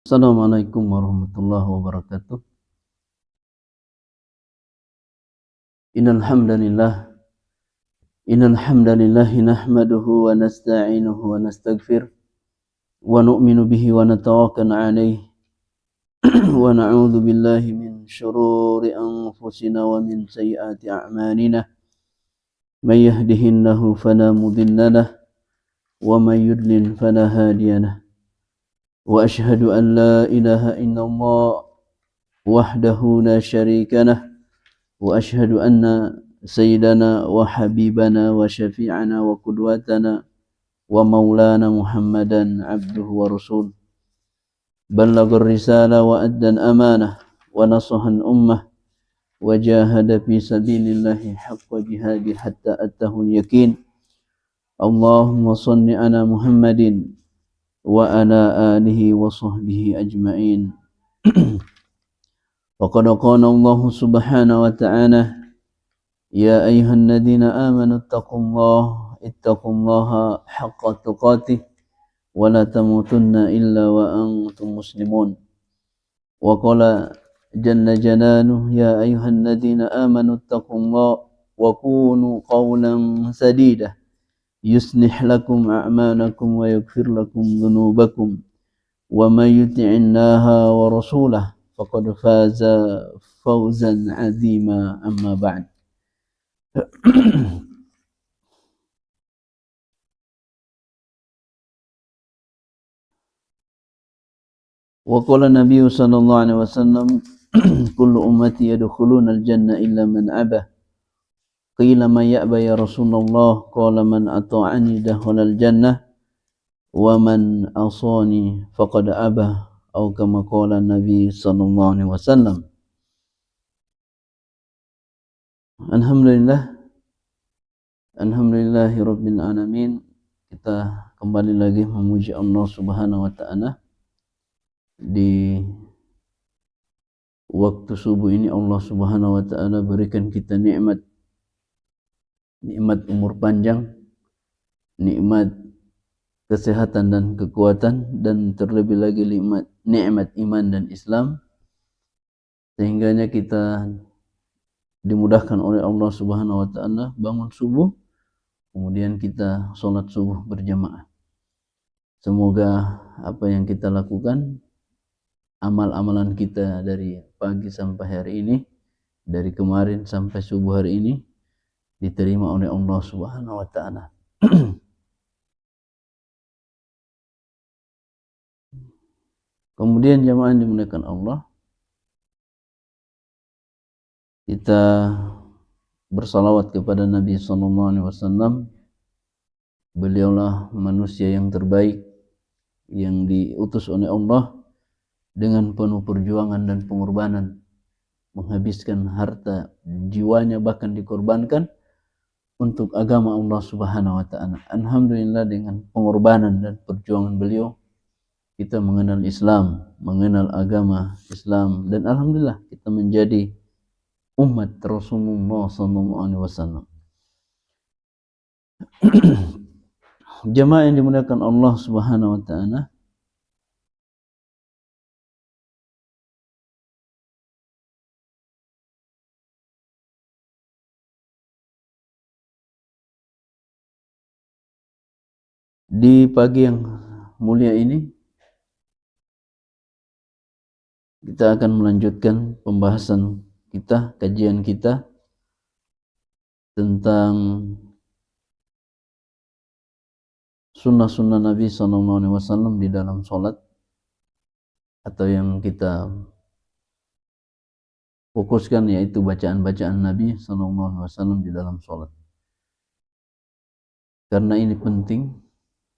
Assalamualaikum warahmatullahi wabarakatuh. Innal hamdalillah nahmaduhu wa nasta'inuhu wa nastaghfir wa nu'minu bihi wa natawakkal 'alayhi wa na'udzu billahi min shururi anfusina wa min sayyiati a'malina. May yahdihillahu fala mudilla lahu wa may yudlil fala hadiya lahu. Wa asyhadu an la ilaha illallah wahdahu la syarika lahu wa asyhadu anna sayyidana wa habibana wa syafi'ana wa qudwatana wa maulana Muhammadan abduhu wa rasul ballaghar risala wa addan amanah wa nasahan ummah wa jahada fi sabilillahi haqqa jihadi hatta attahul yakin. Allahumma salli ala Muhammadin wa ala alihi wa sahbihi ajma'in. Faqad qala Allah subhanahu wa ta'ala ya ayyuhan ladzina amanu ittaqullaha haqqa tuqatih wa la tamutunna illa wa antum muslimun. Wa qala jalla jalaluhu ya ayyuhan ladzina amanu ittaqullaha wa kunu qawlan sadida yuslih lakum a'malakum wa yaghfir lakum dhunubakum wa may yuti'illaha wa rasulahu faqad faza fawzan 'azima. Amma ba'd. Wa qala Nabi sallallahu alaihi wasallam kullu ummati yadkhuluna al-jannah illa man aba. Qila man ya'ba ya Rasulullah? Qala man ata'ani dakhala al-jannah wa man asani faqad aba, atau kama qala Nabi sallallahu alaihi wasallam. Alhamdulillahi rabbil alamin. Kita kembali lagi memuji Allah Subhanahu wa taala. Di waktu subuh ini Allah Subhanahu wa taala berikan kita nikmat umur panjang, nikmat kesehatan dan kekuatan, dan terlebih lagi nikmat iman dan Islam, sehingganya kita dimudahkan oleh Allah Subhanahu wa taala bangun subuh, kemudian kita sholat subuh berjamaah. Semoga apa yang kita lakukan, amal-amalan kita dari pagi sampai hari ini, dari kemarin sampai subuh hari ini, diterima oleh Allah Subhanahu wa taala. Kemudian jamaah yang dimuliakan Allah, kita bersalawat kepada Nabi sallallahu alaihi wasallam. Beliaulah manusia yang terbaik yang diutus oleh Allah dengan penuh perjuangan dan pengorbanan, menghabiskan harta jiwanya bahkan dikorbankan untuk agama Allah Subhanahu wa taala. Alhamdulillah, dengan pengorbanan dan perjuangan beliau kita mengenal Islam, mengenal agama Islam, dan alhamdulillah kita menjadi umat Rasulullah sallallahu alaihi wasallam. Jemaah yang dimuliakan Allah Subhanahu wa taala, di pagi yang mulia ini kita akan melanjutkan pembahasan kita, kajian kita tentang sunnah-sunnah Nabi sallallahu alaihi wasallam di dalam sholat, atau yang kita fokuskan yaitu bacaan-bacaan Nabi sallallahu alaihi wasallam di dalam sholat. Karena ini penting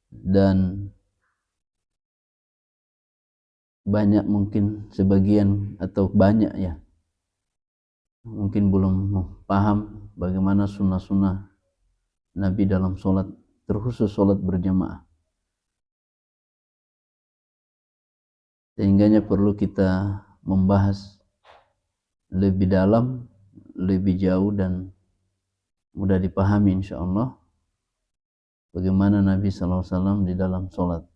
dan banyak, mungkin sebagian atau banyak ya, mungkin belum paham bagaimana sunnah-sunnah Nabi dalam sholat, terkhusus sholat berjamaah. Sehingganya perlu kita membahas lebih dalam, lebih jauh, dan mudah dipahami insyaallah bagaimana Nabi SAW di dalam sholat.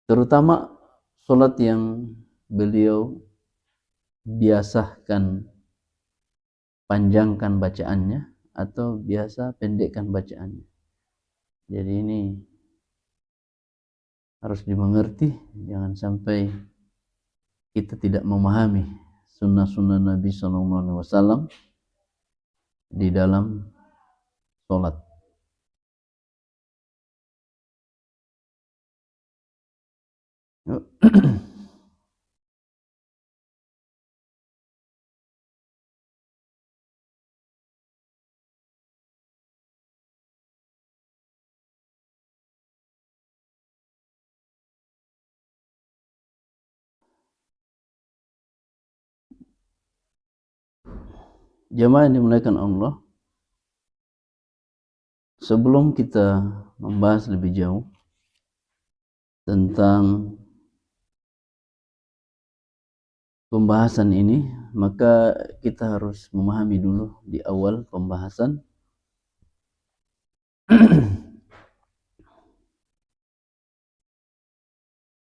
Terutama Salat yang beliau biasakan panjangkan bacaannya atau biasa pendekkan bacaannya. Jadi ini harus dimengerti, jangan sampai kita tidak memahami sunnah-sunnah Nabi SAW di dalam sholat. Jemaah yang dimuliakan Allah, sebelum kita membahas lebih jauh tentang pembahasan ini, maka kita harus memahami dulu di awal pembahasan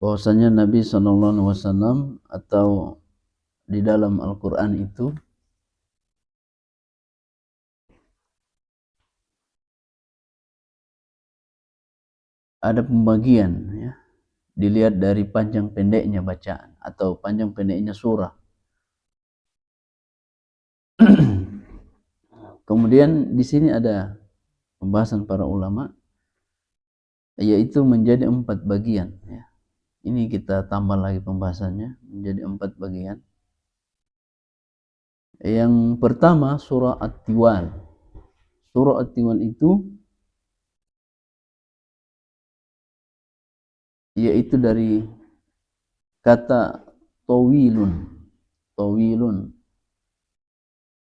bahwasanya Nabi SAW atau di dalam Al-Quran itu ada pembagian, ya, dilihat dari panjang pendeknya bacaan atau panjang pendeknya surah. Kemudian di sini ada pembahasan para ulama, yaitu menjadi 4 bagian, ya. Ini kita tambah lagi pembahasannya menjadi 4 bagian. Yang pertama surah At-Tiwal. Surah At-Tiwal itu yaitu dari kata tawilun,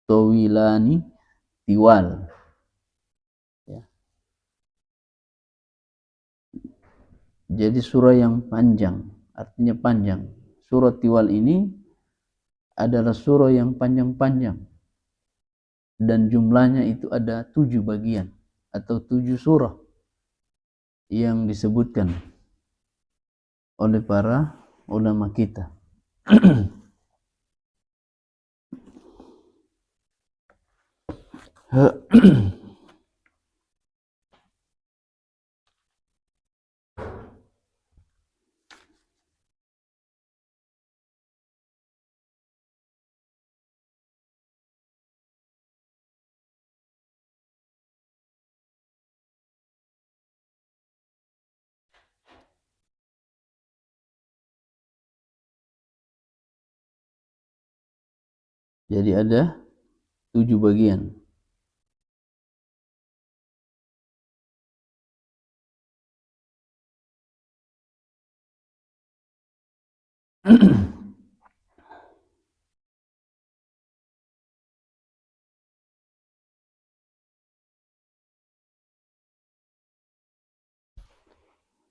tawilani, tiwal, ya. Jadi surah yang panjang, artinya panjang. Surah Tiwal ini adalah surah yang panjang-panjang dan jumlahnya itu ada 7 bagian atau 7 surah yang disebutkan oleh para ulama kita. Jadi ada 7 bagian.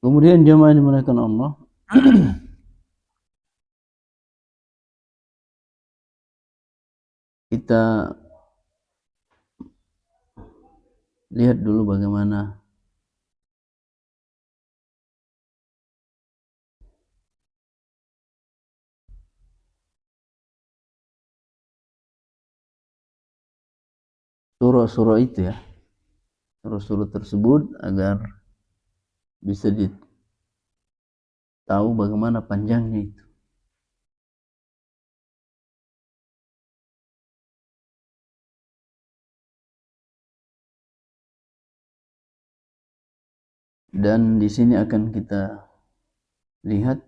Kemudian jemaah yang dimuliakan Allah, kita lihat dulu bagaimana surah-surah itu, ya, surah-surah tersebut, agar bisa tahu bagaimana panjangnya itu. Dan di sini akan kita lihat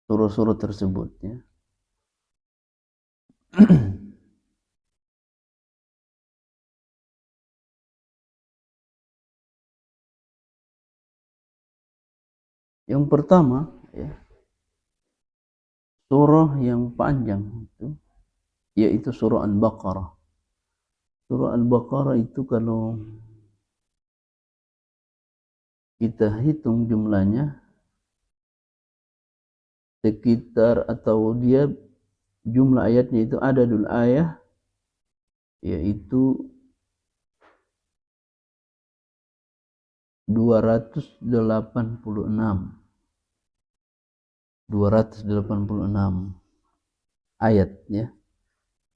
surah-surah tersebut, ya. Yang pertama, ya, surah yang panjang itu yaitu surah Al-Baqarah. Surah Al-Baqarah itu kalau kita hitung jumlahnya sekitar, atau dia jumlah ayatnya itu adadul ayah, yaitu 286 ayat ya.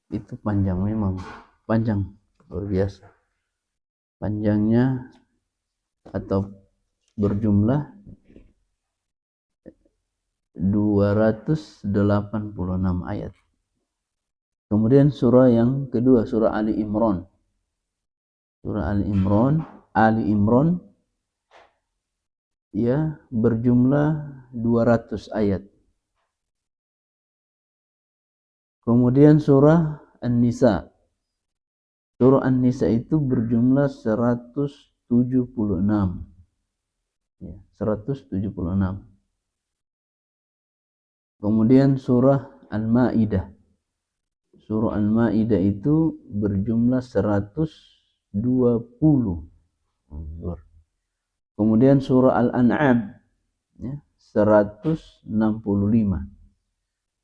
Itu panjang, memang panjang, luar biasa panjangnya, atau berjumlah 286 ayat. Kemudian surah yang kedua, surah Ali Imran. Surah Ali Imran ya, berjumlah 200 ayat. Kemudian surah An-Nisa. Surah An-Nisa itu berjumlah 176. Ya, 176. Kemudian surah Al-Maidah. Surah Al-Maidah itu berjumlah 120. Kemudian surah Al-An'am ya, 165.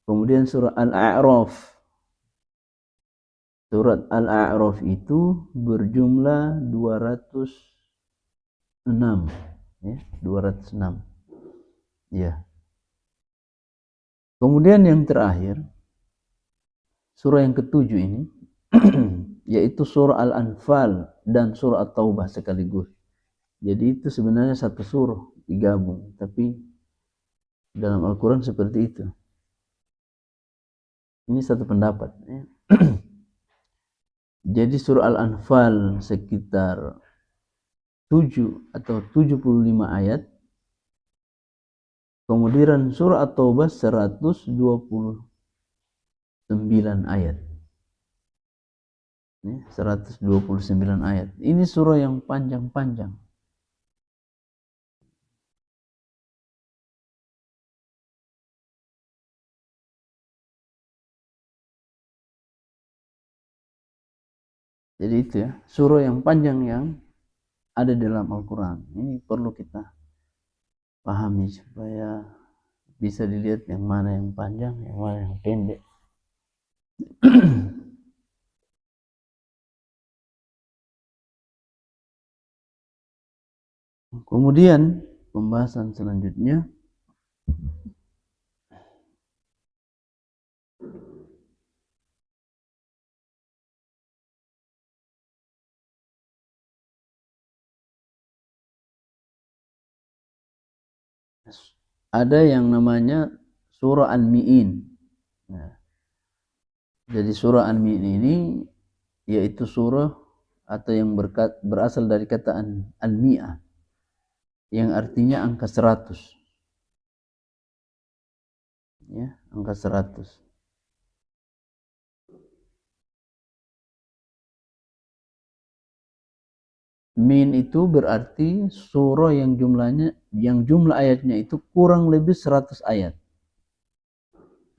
Kemudian surah Al-A'raf. Surat Al-A'raf itu berjumlah 206 ya, 206. Ya. Kemudian yang terakhir, surah yang ketujuh ini yaitu surah Al-Anfal dan surah At-Taubah sekaligus. Jadi itu sebenarnya satu surah digabung, tapi dalam Al-Quran seperti itu. Ini satu pendapat ya. Jadi surah Al-Anfal sekitar 7 atau 75 ayat. Kemudian surah At-Taubah 129 ayat. 129 ayat. Ini surah yang panjang-panjang. Jadi itu ya, surah yang panjang yang ada dalam Al-Quran. Ini perlu kita pahami supaya bisa dilihat yang mana yang panjang, yang mana yang pendek. Kemudian pembahasan selanjutnya ada yang namanya surah Al-Mi'in. Nah, jadi surah Al-Mi'in ini yaitu surah atau yang berasal dari kata Al-Mi'ah, yang artinya angka 100. Ya, angka 100. Min itu berarti surah yang jumlah ayatnya itu kurang lebih 100 ayat.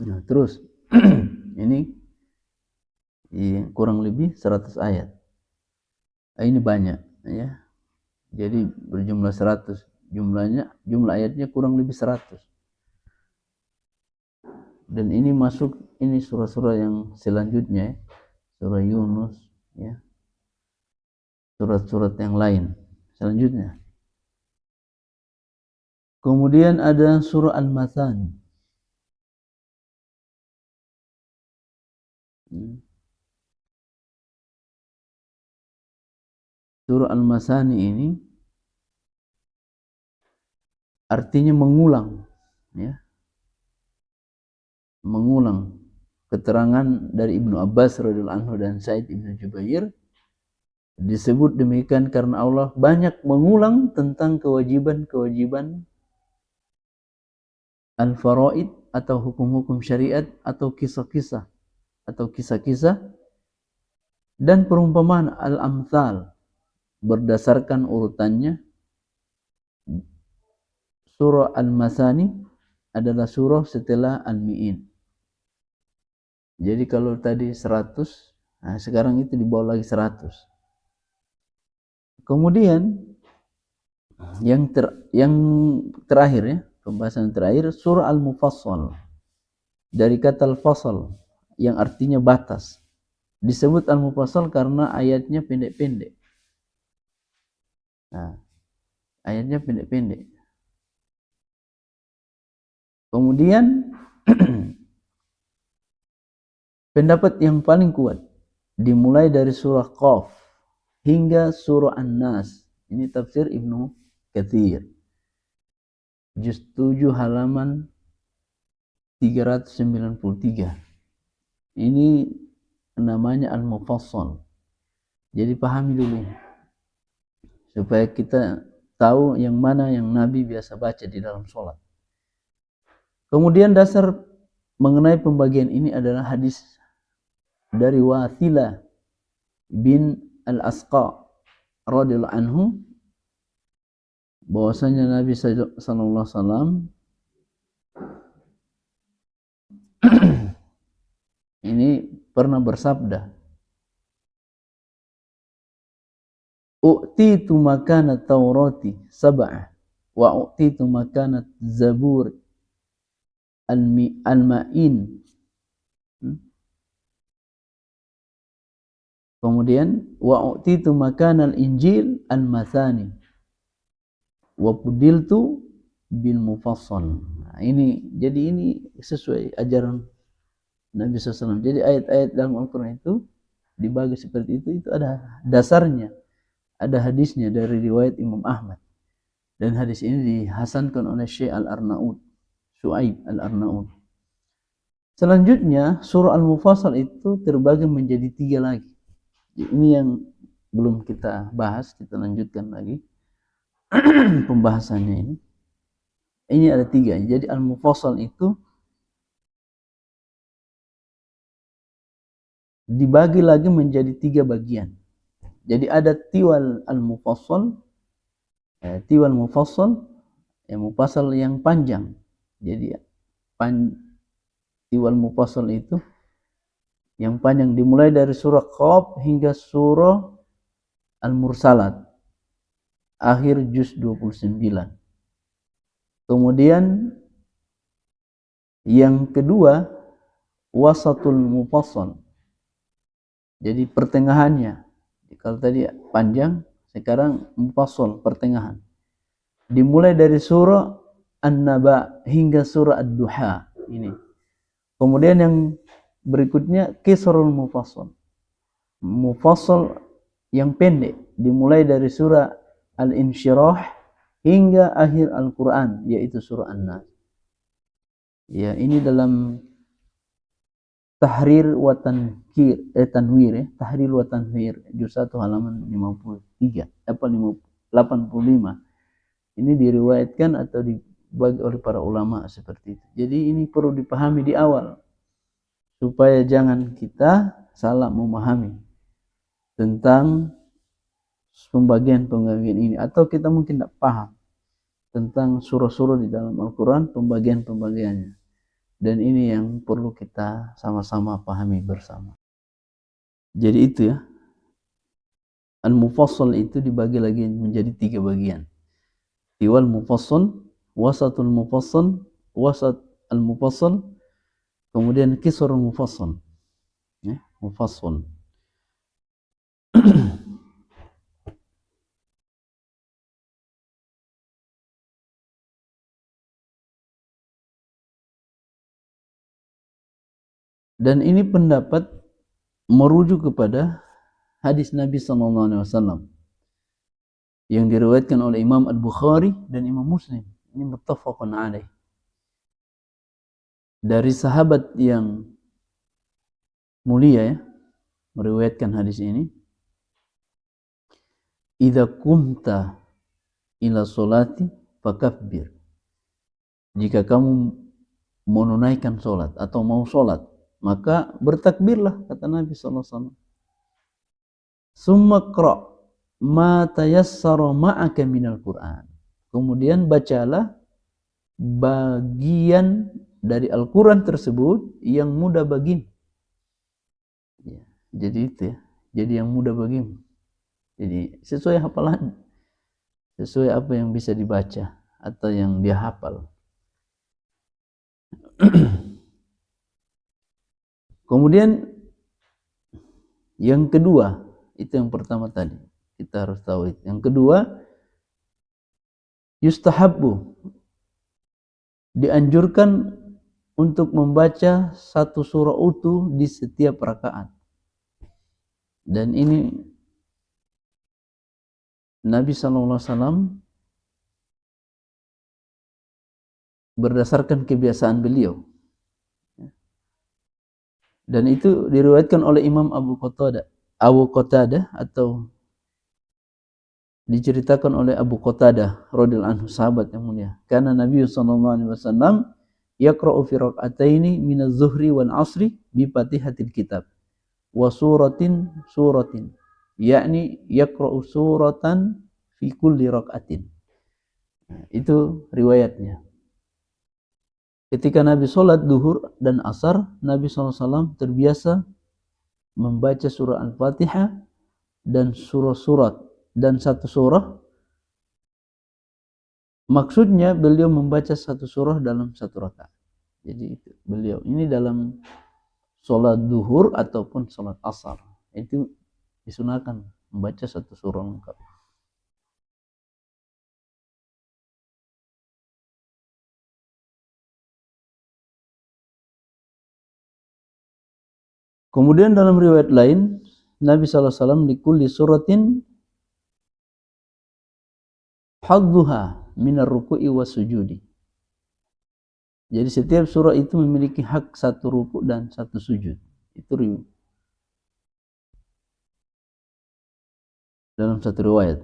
Nah, terus ini kurang lebih 100 ayat. Ini banyak ya. Jadi berjumlah 100, jumlah ayatnya kurang lebih 100. Dan ini masuk ini surah-surah yang selanjutnya ya. Surah Yunus ya. Surat-surat yang lain selanjutnya. Kemudian ada surah Al-Mathani. Surah Al-Mathani ini artinya mengulang ya. Mengulang keterangan dari Ibnu Abbas radhiyallahu anhu dan Sa'id Ibnu Jubair. Disebut demikian karena Allah banyak mengulang tentang kewajiban-kewajiban al-faraid atau hukum-hukum syariat atau kisah-kisah dan perumpamaan al-amthal berdasarkan urutannya. Surah Al-Mathani adalah surah setelah Al-Mi'in. Jadi kalau tadi 100, nah sekarang itu di bawah lagi 100. Kemudian Yang terakhir ya, pembahasan terakhir surah Al-Mufassal. Dari kata al-fasal yang artinya batas. Disebut Al-Mufassal karena ayatnya pendek-pendek. Nah, ayatnya pendek-pendek. Kemudian pendapat yang paling kuat dimulai dari surah Qaf hingga surah An-Nas. Ini tafsir Ibnu Katsir. Juz 7 halaman 393. Ini namanya Al-Mufassal. Jadi pahami dulu supaya kita tahu yang mana yang Nabi biasa baca di dalam sholat. Kemudian dasar mengenai pembagian ini adalah hadis dari Wathilah bin Al-Asqa radhiyallahu anhu, bahwasanya Nabi sallallahu alaihi wasallam ini pernah bersabda, "U'titu makana Taurati sab'ah wa u'titu makana Zabur al-ma'in." Kemudian wa u'titu makana al-Injil al-mathani wa pudiltu bil mufassal. Nah, jadi ini sesuai ajaran Nabi SAW. Jadi ayat-ayat dalam Al-Quran itu dibagi seperti itu ada dasarnya, ada hadisnya dari riwayat Imam Ahmad. Dan hadis ini dihasankan oleh Syekh Al-Arnaud, Su'aib Al-Arnaud. Selanjutnya surah Al-Mufassal itu terbagi menjadi 3 lagi. Ini yang belum kita bahas, kita lanjutkan lagi pembahasannya ini. Ini ada 3. Jadi Al-Mufassal itu dibagi lagi menjadi 3 bagian. Jadi ada tiwal Al-Mufassal, tiwal Mufassal, mufassal yang panjang. Jadi tiwal Mufassal itu yang panjang dimulai dari surah Qaf hingga surah Al-Mursalat, akhir juz 29. Kemudian yang kedua wasatul mufassal. Jadi pertengahannya. Kalau tadi panjang, sekarang mufassal, pertengahan. Dimulai dari surah An-Naba hingga surah Ad-Duha ini. Kemudian yang berikutnya Qisrul Mufassal. Mufassal yang pendek dimulai dari surah Al-Insyirah hingga akhir Al-Qur'an, yaitu surah An-Nas. Ya, ini dalam Tahrir wa Tanwir ya, Tahrir wa Tanwir juz 1 halaman 53 85. Ini diriwayatkan atau dibagi oleh para ulama seperti itu. Jadi ini perlu dipahami di awal supaya jangan kita salah memahami tentang pembagian ini, atau kita mungkin tidak paham tentang surah-surah di dalam Al-Quran, pembagiannya. Dan ini yang perlu kita sama-sama pahami bersama. Jadi itu ya, Al-Mufassal itu dibagi lagi menjadi 3 bagian. Tiwal Mufassal, Wasatul Mufassal, Wasat Al-Mufassal, kemudian Qisrul Mufassal. Ya, Mufassal. Dan ini pendapat merujuk kepada hadis Nabi SAW yang diriwayatkan oleh Imam Al-Bukhari dan Imam Muslim. Ini muttafaqun alaih. Dari sahabat yang mulia ya, meriwayatkan hadis ini. Idza qumta ila sholati fakabbir. Jika kamu menunaikan sholat atau mau sholat, maka bertakbirlah, kata Nabi SAW. Summa qra' ma tayassara ma'aka minal Qur'an. Kemudian bacalah bagian dari Al-Quran tersebut yang mudah bagimu. Ya, jadi itu ya, jadi yang mudah bagimu. Jadi sesuai hafalan. sesuai apa yang bisa dibaca atau yang dia hafal. Kemudian yang kedua, itu yang pertama tadi, kita harus tahu itu. Yang kedua, yustahabbu, dianjurkan untuk membaca satu surah utuh di setiap rakaat. Dan ini Nabi SAW berdasarkan kebiasaan beliau. Dan itu diriwayatkan oleh Imam Abu Qatadah atau diceritakan oleh Abu Qatadah radhiyallahu anhu, sahabat yang mulia. Karena Nabi SAW yaqra'u fi rak'ataini min az-zuhri wal 'asri bi Fatihatil kitab wa suratin, yakni yaqra'u suratan fi kulli rak'atin. Itu riwayatnya. Ketika Nabi sholat duhur dan asar, Nabi SAW terbiasa membaca surah Al-Fatihah dan surah-surat dan satu surah. Maksudnya beliau membaca satu surah dalam satu rakaat. Jadi itu beliau ini dalam sholat duhur ataupun sholat asar, itu disunahkan membaca satu surah lengkap. Kemudian dalam riwayat lain, Nabi SAW likulli suratin hadduha minar ruku'i was sujudi. Jadi setiap surah itu memiliki hak satu ruku dan satu sujud. Itu dalam satu riwayat.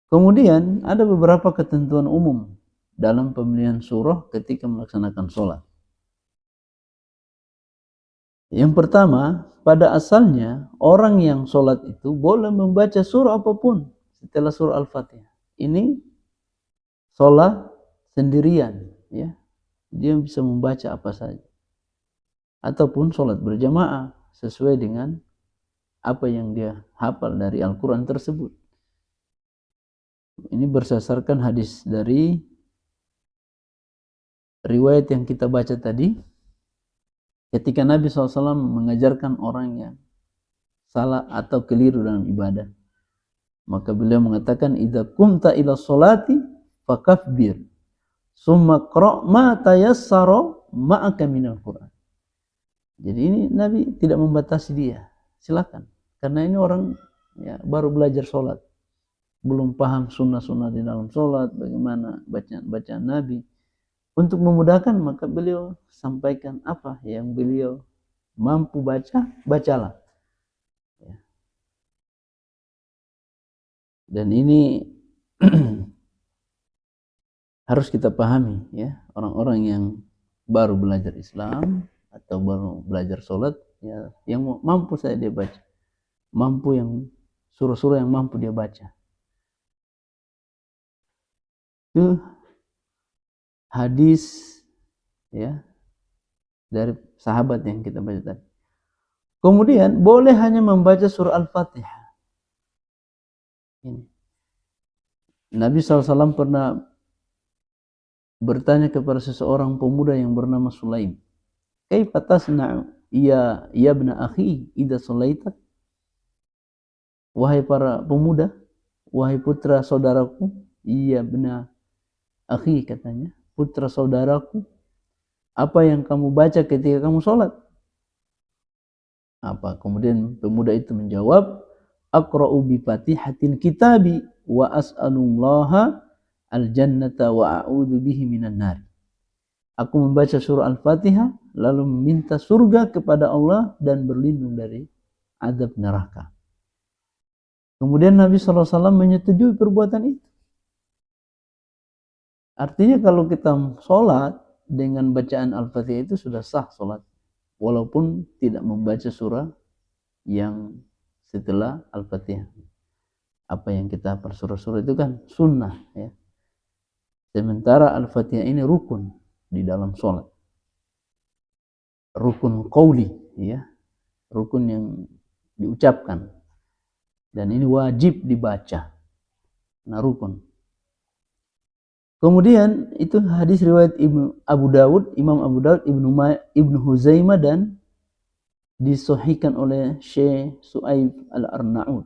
Kemudian ada beberapa ketentuan umum dalam pemilihan surah ketika melaksanakan sholat. Yang pertama, pada asalnya orang yang sholat itu boleh membaca surah apapun setelah surah Al-Fatihah. Ini sholat sendirian, ya, dia bisa membaca apa saja, ataupun sholat berjamaah sesuai dengan apa yang dia hafal dari Al-Quran tersebut. Ini berdasarkan hadis dari riwayat yang kita baca tadi, ketika Nabi SAW mengajarkan orang yang salah atau keliru dalam ibadah, maka beliau mengatakan, idza qumta ila sholati fakabbir summa qra' ma tayassara ma'aka minal Qur'an. Jadi ini Nabi tidak membatasi dia, silakan, karena ini orang ya baru belajar sholat, belum paham sunnah-sunnah di dalam sholat, bagaimana bacaan Nabi. Untuk memudahkan, maka beliau sampaikan apa yang beliau mampu baca, bacalah. Ya. Dan ini harus kita pahami, ya, orang-orang yang baru belajar Islam atau baru belajar sholat, ya, yang mampu saja dia baca, mampu yang surah-surah yang mampu dia baca. Itu hadis, ya, dari sahabat yang kita baca tadi. Kemudian boleh hanya membaca surah Al-Fatihah. Ini. Nabi SAW pernah bertanya kepada seseorang pemuda yang bernama Sulaim, kaifa tasna'u ya ibna akhi idza shalaita? Wahai para pemuda, wahai putra saudaraku, ya ibna akhi katanya, putra saudaraku, apa yang kamu baca ketika kamu sholat? Apa? Kemudian pemuda itu menjawab, aqra'u bi Fatihatil kitabi wa as'alullaha al-jannata wa a'udzu bihi minan nar. Aku membaca surah Al-Fatihah lalu meminta surga kepada Allah dan berlindung dari azab neraka. Kemudian Nabi SAW menyetujui perbuatan itu. Artinya kalau kita sholat dengan bacaan Al-Fatihah itu sudah sah sholat, walaupun tidak membaca surah yang setelah Al-Fatihah. Apa yang kita hafal surah-surah itu kan sunnah, ya. Sementara Al-Fatihah ini rukun di dalam sholat, rukun qauli, ya, rukun yang diucapkan, Dan ini wajib dibaca. Nah, rukun. Kemudian itu hadis riwayat Imam Abu Dawud, Ibnu Huzaimah, dan disahihkan oleh Syekh Su'aib Al-Arnaud.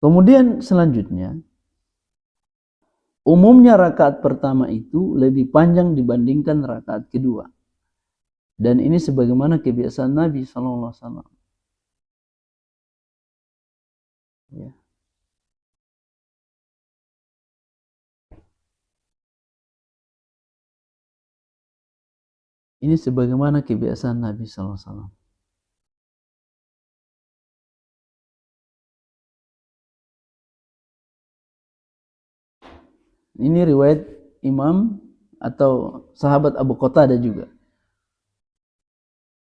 Kemudian selanjutnya, umumnya rakaat pertama itu lebih panjang dibandingkan rakaat kedua. Dan ini sebagaimana kebiasaan Nabi SAW. Ya. Ini sebagaimana kebiasaan Nabi SAW. Ini riwayat Imam atau sahabat Abu Qatadah juga.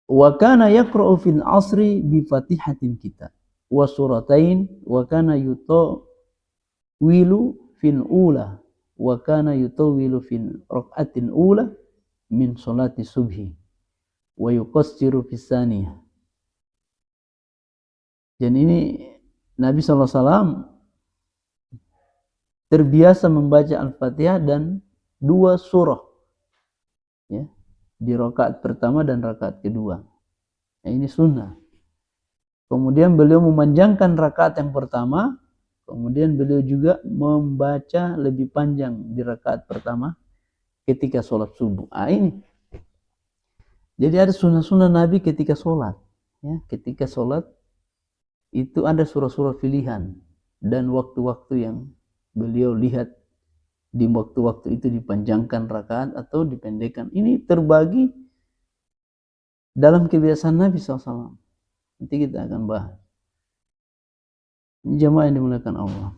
Wa kana yaqra'u fil asri bi fatihatin kitab wa suratain wa kana yutawilu fil ula wa kana yutawilu fil raq'atin ula min salati subhi wa yuqassiru fis saniyah. Dan ini Nabi SAW terbiasa membaca Al-Fatihah dan 2 surah, ya, di rakaat pertama dan rakaat kedua. Nah, ini sunnah. Kemudian beliau memanjangkan rakaat yang pertama, kemudian beliau juga membaca lebih panjang di rakaat pertama ketika sholat subuh. Ini. Jadi ada sunnah-sunnah Nabi ketika sholat. Ya, ketika sholat itu ada surah-surah pilihan dan waktu-waktu yang beliau lihat di waktu-waktu itu dipanjangkan rakaat atau dipendekkan. Ini terbagi dalam kebiasaan Nabi SAW. Nanti kita akan bahas. Ini jamaah yang dimuliakan Allah.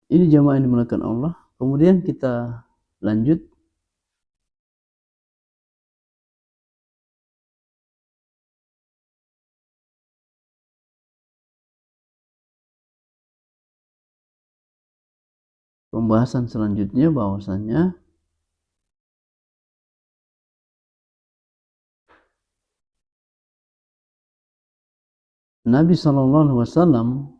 Ini jamaah yang dimuliakan Allah. Kemudian kita lanjut. Pembahasan selanjutnya bahwasannya Nabi SAW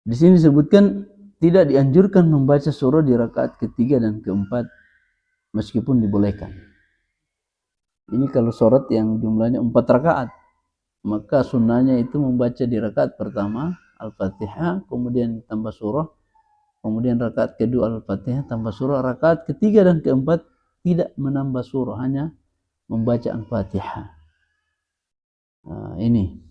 di sini disebutkan tidak dianjurkan membaca surah di rakaat ketiga dan keempat meskipun dibolehkan. Ini kalau sholat yang jumlahnya 4 rakaat, maka sunnahnya itu membaca di rakaat pertama Al-Fatihah, kemudian tambah surah, kemudian rakaat kedua Al-Fatihah tambah surah, rakaat ketiga dan keempat tidak menambah surah, hanya membaca Al-Fatihah. Nah, ini.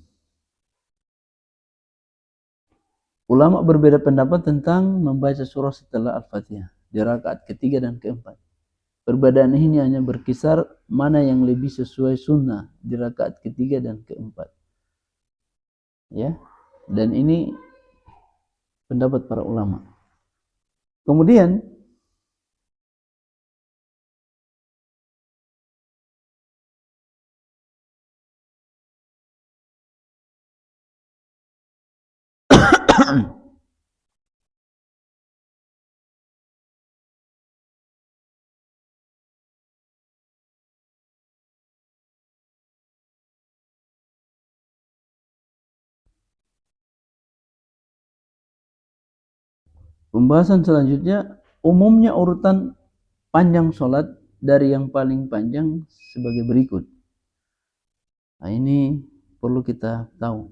Ulama berbeda pendapat tentang membaca surah setelah Al-Fatihah di rakaat ketiga dan keempat. Perbedaan ini hanya berkisar mana yang lebih sesuai sunnah di rakaat ketiga dan keempat. Ya, dan ini pendapat para ulama. Kemudian pembahasan selanjutnya, umumnya urutan panjang sholat dari yang paling panjang sebagai berikut. Nah, ini perlu kita tahu.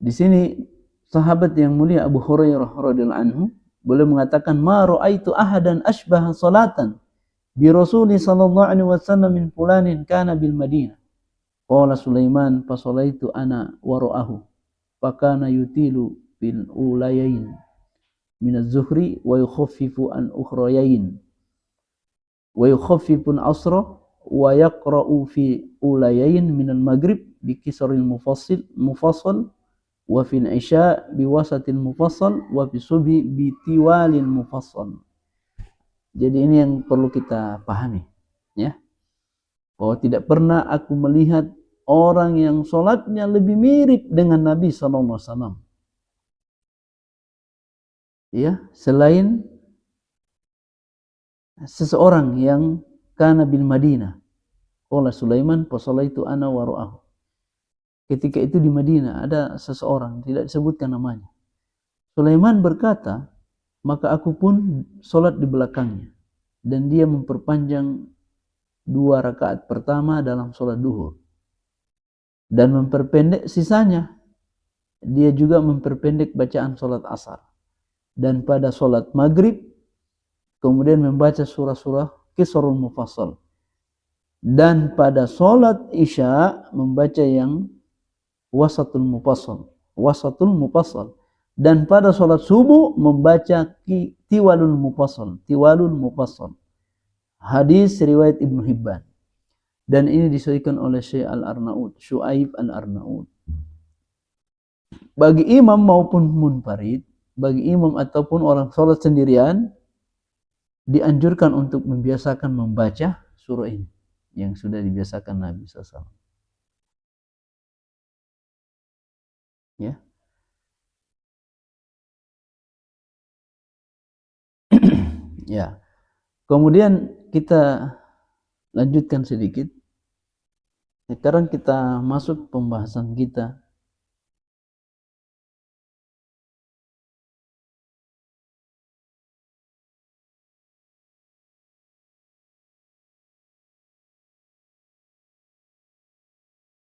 Di sini sahabat yang mulia Abu Hurairah radhiyallahu anhu, beliau mengatakan, "Ma ra'aitu ahadan ashbaha salatan bi Rasuli sallallahu alaihi wasallam min fulanin kana bil Madinah." Qala Sulaiman fa salaitu ana wa ra'ahu. Fa kana yutilu bil ulayain min az-zuhri wa yukhaffifu an ukhrayain. Wa yukhaffifu al-asra wa yaqra'u fi ulayain min al-maghrib bi kisril mufassal wa fil isya bi wasatil mufassal wa fi subhi bi tiwalil mufassal. Jadi ini yang perlu kita pahami, ya. Bahwa tidak pernah aku melihat orang yang sholatnya lebih mirip dengan Nabi SAW. Ya, selain seseorang yang kana bil Madinah. Qala Sulaiman fa sallaitu ana wa ra'ahu. Ketika itu di Madinah ada seseorang, tidak disebutkan namanya. Sulaiman berkata, maka aku pun sholat di belakangnya. Dan dia memperpanjang 2 rakaat pertama dalam sholat duhur. Dan memperpendek sisanya. Dia juga memperpendek bacaan sholat asar. Dan pada sholat maghrib, kemudian membaca surah-surah Kisrul Mufassal. Dan pada sholat isya, membaca yang Wasatul Mufassal. Wasatul Mufassal. Dan pada sholat subuh, membaca Tiwalul Mufassal. Tiwalul Mufassal. Hadis riwayat Ibnu Hibban. Dan ini disahihkan oleh Syekh Al-Arnaud, Syuaib Al-Arnaud. Bagi imam maupun munfarid, bagi imam ataupun orang sholat sendirian, dianjurkan untuk membiasakan membaca surah ini yang sudah dibiasakan Nabi SAW. Ya. Ya. Kemudian kita lanjutkan sedikit. Sekarang kita masuk pembahasan kita.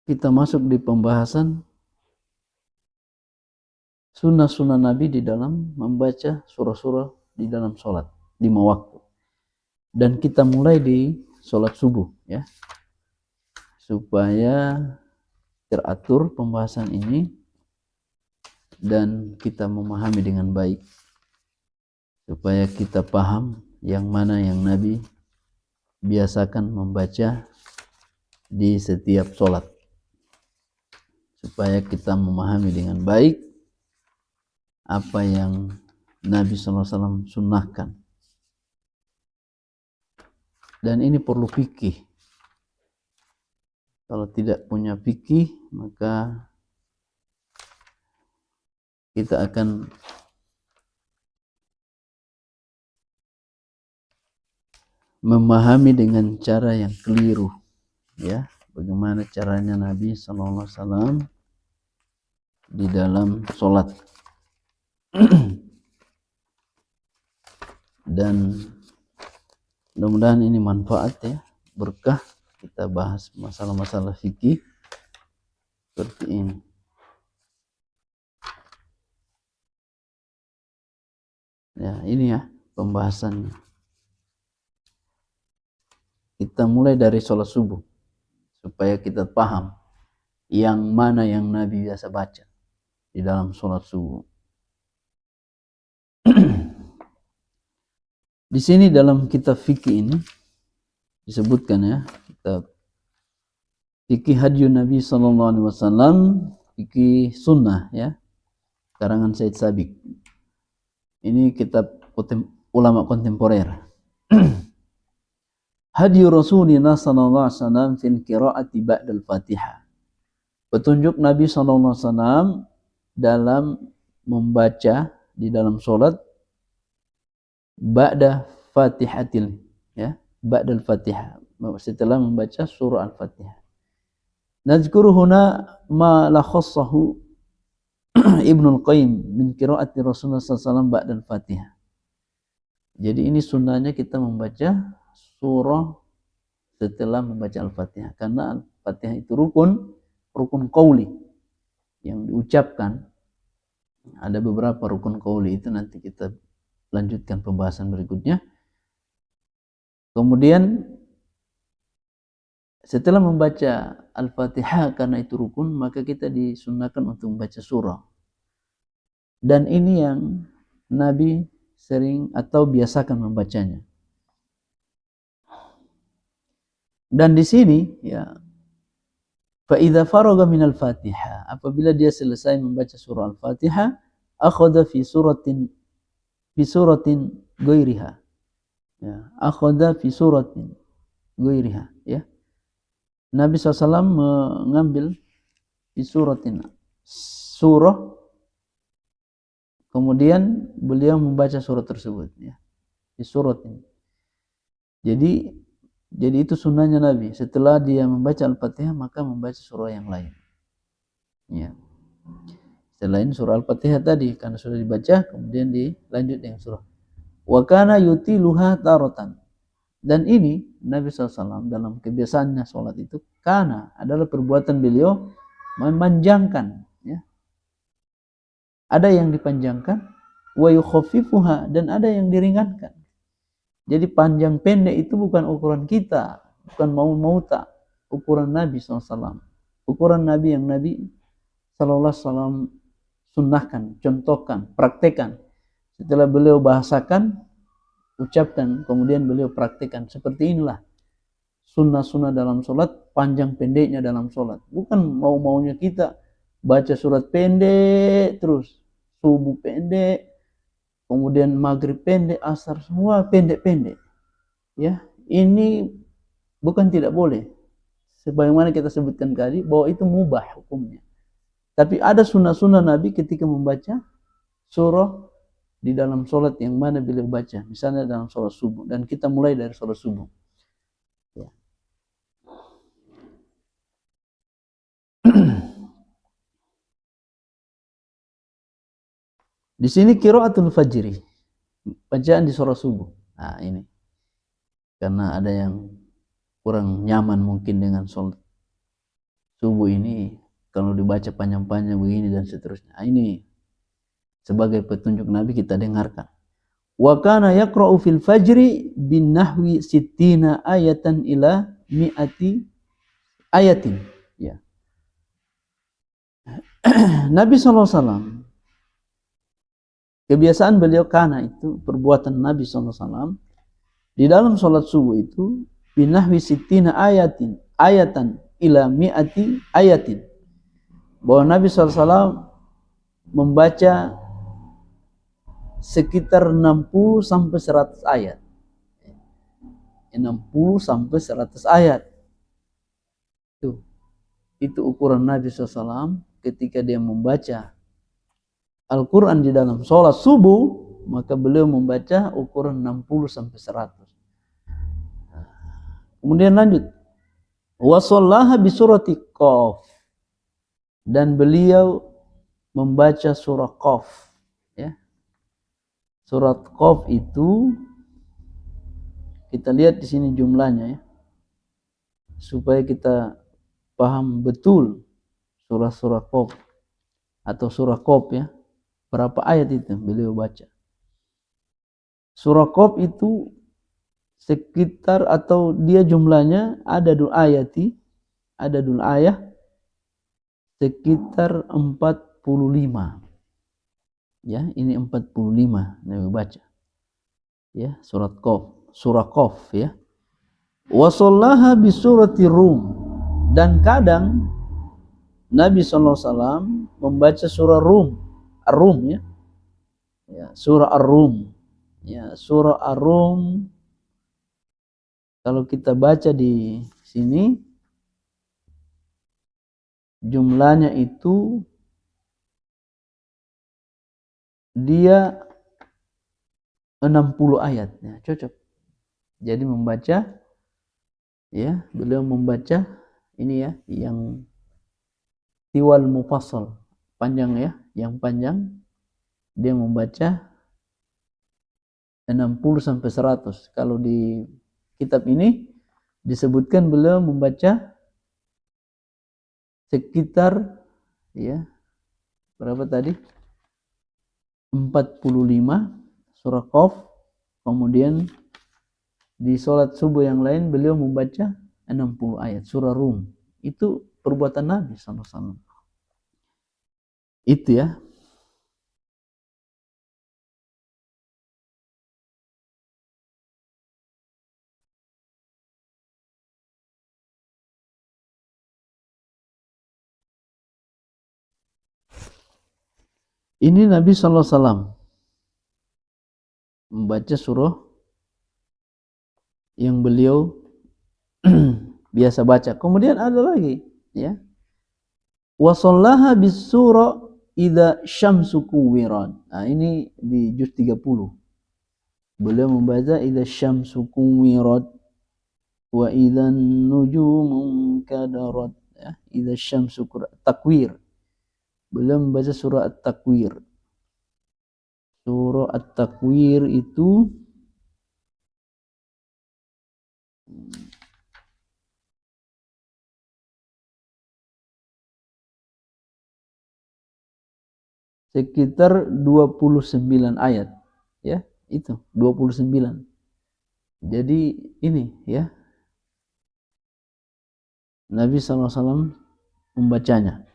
Kita masuk di pembahasan sunnah-sunnah Nabi di dalam membaca surah-surah di dalam sholat 5 waktu. Dan kita mulai di sholat subuh, ya, supaya teratur pembahasan ini dan kita memahami dengan baik, supaya kita paham yang mana yang Nabi biasakan membaca di setiap sholat, supaya kita memahami dengan baik apa yang Nabi SAW sunnahkan. Dan ini perlu fikih. Kalau tidak punya fikih, maka kita akan memahami dengan cara yang keliru, ya, bagaimana caranya Nabi SAW di dalam sholat. Dan mudah-mudahan ini manfaat, ya, berkah. Kita bahas masalah-masalah fikih seperti ini. Ya, ini ya pembahasannya. Kita mulai dari sholat subuh supaya kita paham yang mana yang Nabi biasa baca di dalam sholat subuh. Di sini dalam kitab fikih ini disebutkan, ya, kitab fikih Hadiyun Nabi SAW, fikih sunnah, ya, karangan Said Sabiq. Ini kitab ulama kontemporer. Hadiyu Rasulullah SAW fil qiraati ba'dal Fatihah. Petunjuk Nabi SAW dalam membaca di dalam sholat ba'da Fatihatil, ya, ba'dal Fatihah, setelah membaca surah Al-Fatihah. Nazkuru huna ma lakhassahu Ibnul Qayyim min qiraati Rasulullah SAW ba'dal Fatihah. Jadi ini sunnahnya kita membaca surah setelah membaca Al-Fatihah, karena Al-Fatihah itu rukun qauli yang diucapkan Ada beberapa rukun qauli, itu nanti kita lanjutkan pembahasan berikutnya. Kemudian setelah membaca Al-Fatihah, karena itu rukun, maka kita disunnahkan untuk membaca surah. Dan ini yang Nabi sering atau biasakan membacanya. Dan di sini ya, fa idza faragha min al-Fatihah, apabila dia selesai membaca surah Al-Fatihah, akhadha fi suratin ghairiha. Ya, akhadha fi suratin ghairiha, ya. Nabi SAW mengambil fi suratin, surah, kemudian beliau membaca surah tersebut, ya, di surat ini. Jadi itu sunnahnya Nabi. Setelah dia membaca Al-Fatihah, maka membaca surah yang lain. Ya. Selain surah Al-Fatihah tadi, karena sudah dibaca, kemudian dilanjut dengan surah. Wa kana yutiluha taratan. Dan ini Nabi SAW dalam kebiasaannya sholat itu, karena adalah perbuatan beliau memanjangkan. Ya. Ada yang dipanjangkan, wa yukhaffifuha, dan ada yang diringankan. Jadi panjang pendek itu bukan ukuran kita, bukan mau-mau, ukuran Nabi SAW. Ukuran Nabi yang Nabi SAW sunnahkan, contohkan, praktekkan. Setelah beliau bahasakan, ucapkan, kemudian beliau praktekkan. Seperti inilah sunnah-sunnah dalam sholat, panjang pendeknya dalam sholat. Bukan mau-maunya kita, baca surat pendek terus, subuh pendek, kemudian maghrib pendek, asar semua pendek-pendek. Ya, ini bukan tidak boleh. Sebagaimana kita sebutkan tadi, bahwa itu mubah hukumnya. Tapi ada sunnah-sunnah Nabi ketika membaca surah di dalam sholat yang mana beliau baca. Misalnya dalam sholat subuh. Dan kita mulai dari sholat subuh. Ya. Di sini qiraatul fajri, bacaan di sholat subuh. Nah ini, karena ada yang kurang nyaman mungkin dengan sholat subuh ini, kalau dibaca panjang-panjang begini dan seterusnya. Nah, ini sebagai petunjuk Nabi kita dengarkan. Wa kana yaqra'u fil fajri bin nahwi sittina ayatan ila mi'ati ayatin. Ya. Nabi SAW, kebiasaan beliau, karena itu perbuatan Nabi SAW, di dalam sholat subuh itu binahwi sittina ayatan ila mi'ati ayatin, bahwa Nabi SAW membaca sekitar 60 sampai 100 ayat. 60 sampai 100 ayat. Itu ukuran Nabi SAW ketika dia membaca Al-Quran di dalam sholat subuh, maka beliau membaca ukuran 60 sampai 100. Kemudian lanjut. Wa shallaha bi surati Qaf. Dan beliau membaca surah Qaf. Ya. Surat Qaf itu kita lihat di sini jumlahnya, ya. Supaya kita paham betul surah-surah Qaf atau surah Qaf, ya. Berapa ayat itu beliau baca. Surah Qaf itu sekitar, atau dia jumlahnya adadul ayati, adadul ayah sekitar 45. Ya, ini 45 Nabi baca. Ya, surah Qaf, ya. Wa shallaha bi surati Rum. Dan kadang Nabi SAW membaca surah Ar-Rum, ya. Ya, surah Ar-Rum. Ya, surah Ar-Rum kalau kita baca di sini jumlahnya itu dia 60 ayat, ya, cocok. Jadi membaca, ya, beliau membaca ini, ya, yang tiwal mufassal, panjang, ya, yang panjang. Dia membaca 60 sampai 100. Kalau di kitab ini disebutkan beliau membaca sekitar, ya, berapa tadi? 45 surah Qaf. Kemudian di sholat subuh yang lain beliau membaca 60 ayat surah Rum. Itu perbuatan Nabi SAW. Itu ya. Ini Nabi SAW membaca surah yang beliau biasa baca. Kemudian ada lagi, ya. Wa shallaha bis surah idza syamsu kuwirat. Nah, ini di juz 30. Beliau membaca idza syamsu kuwirat wa idzan nujumu kadarat, ya. Idza syamsu takwir. Beliau membaca surah At-Takwir. Surah At-Takwir itu sekitar 29 ayat, ya. Itu 29. Jadi ini, ya, Nabi SAW membacanya.